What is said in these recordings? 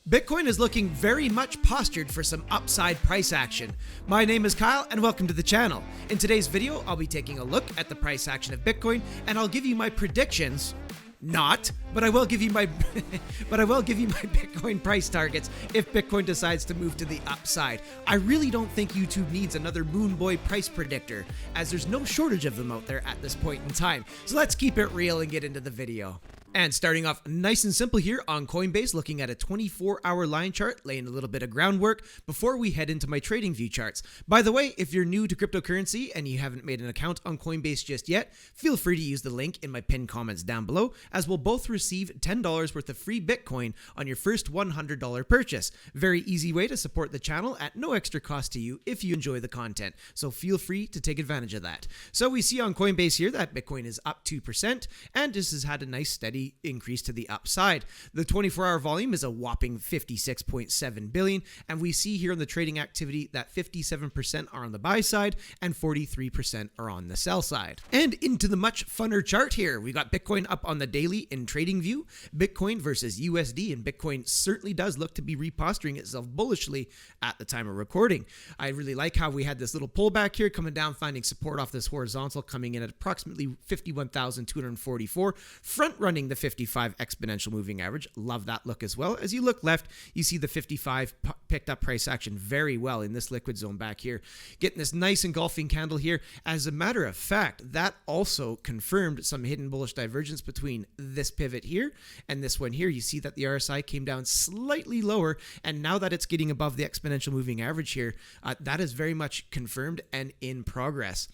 Bitcoin is looking very much postured for some upside price action. My name is Kyle and welcome to the channel. In today's video, I'll be taking a look at the price action of Bitcoin and I'll give you my predictions. But I will give you my Bitcoin price targets if Bitcoin decides to move to the upside. I really don't think YouTube needs another Moon Boy price predictor, as there's no shortage of them out there at this point in time. So let's keep it real and get into the video. And starting off nice and simple here on Coinbase, looking at a 24-hour line chart, laying a little bit of groundwork before we head into my trading view charts. By the way, if you're new to cryptocurrency and you haven't made an account on Coinbase just yet, feel free to use the link in my pinned comments down below, as we'll both receive $10 worth of free Bitcoin on your first $100 purchase. Very easy way to support the channel at no extra cost to you if you enjoy the content, so feel free to take advantage of that. So we see on Coinbase here that Bitcoin is up 2%, and this has had a nice steady increase to the upside. The 24-hour volume is a whopping 56.7 billion, and we see here in the trading activity that 57% are on the buy side and 43% are on the sell side. And into the much funner chart here, we got Bitcoin up on the daily in trading view, Bitcoin versus USD, and Bitcoin certainly does look to be reposturing itself bullishly at the time of recording. I really like how we had this little pullback here coming down, finding support off this horizontal, coming in at approximately 51,244, front running the 55 exponential moving average. Love that look as well. As you look left, you see the 55 picked up price action very well in this liquid zone back here, getting this nice engulfing candle here. As a matter of fact, that also confirmed some hidden bullish divergence between this pivot here and this one here. You see that the RSI came down slightly lower, and now that it's getting above the exponential moving average here, that is very much confirmed and in progress.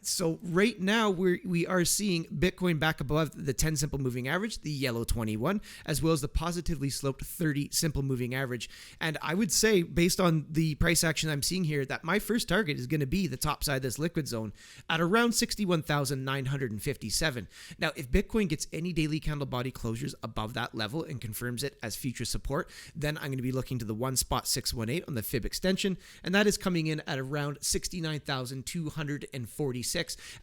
So right now we are seeing Bitcoin back above the 10 simple moving average, the yellow 21, as well as the positively sloped 30 simple moving average. And I would say, based on the price action I'm seeing here, that my first target is going to be the top side of this liquid zone at around 61,957. Now, if Bitcoin gets any daily candle body closures above that level and confirms it as future support, then I'm going to be looking to the 1.618 on the fib extension, and that is coming in at around 69,246.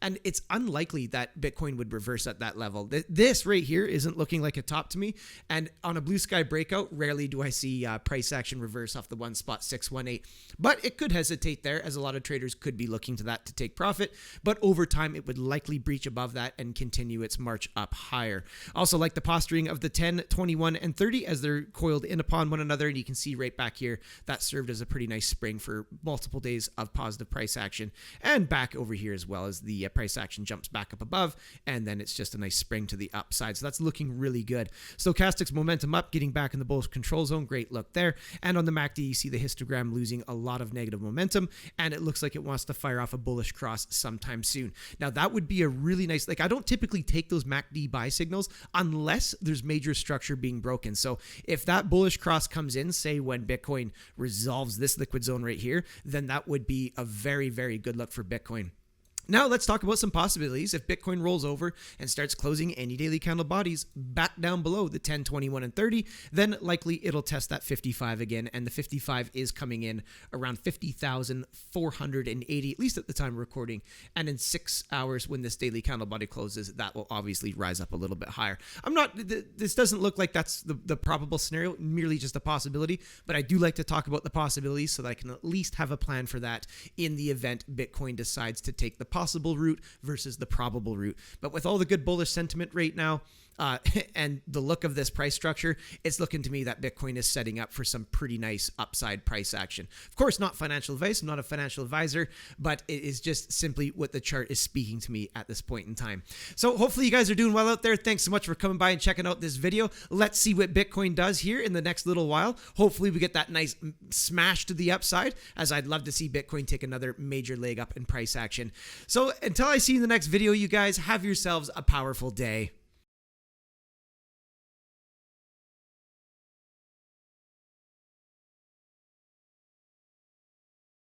And it's unlikely that Bitcoin would reverse at that level. This right here isn't looking like a top to me, and on a blue sky breakout, rarely do I see price action reverse off the 1.618, but it could hesitate there, as a lot of traders could be looking to that to take profit, but over time it would likely breach above that and continue its march up higher. Also like the posturing of the 10, 21, and 30 as they're coiled in upon one another, and you can see right back here that served as a pretty nice spring for multiple days of positive price action, and back over here as well, as the price action jumps back up above, and then it's just a nice spring to the upside. So that's looking really good. Stochastics momentum up, getting back in the bullish control zone. Great look there. And on the MACD, you see the histogram losing a lot of negative momentum, and it looks like it wants to fire off a bullish cross sometime soon. Now that would be a really nice, I don't typically take those MACD buy signals unless there's major structure being broken. So if that bullish cross comes in, say when Bitcoin resolves this liquid zone right here, then that would be a very, very good look for Bitcoin. Now let's talk about some possibilities. If Bitcoin rolls over and starts closing any daily candle bodies back down below the 10, 21, and 30, then likely it'll test that 55 again, and the 55 is coming in around 50,480, at least at the time of recording, and in 6 hours when this daily candle body closes, that will obviously rise up a little bit higher. This doesn't look like that's the probable scenario, merely just a possibility, but I do like to talk about the possibilities so that I can at least have a plan for that in the event Bitcoin decides to take the possible route versus the probable route. But with all the good bullish sentiment right now, and the look of this price structure, it's looking to me that Bitcoin is setting up for some pretty nice upside price action. Of course, not financial advice. I'm not a financial advisor, but it is just simply what the chart is speaking to me at this point in time. So hopefully you guys are doing well out there. Thanks so much for coming by and checking out this video. Let's see what Bitcoin does here in the next little while. Hopefully we get that nice smash to the upside, as I'd love to see Bitcoin take another major leg up in price action. So until I see you in the next video, you guys have yourselves a powerful day.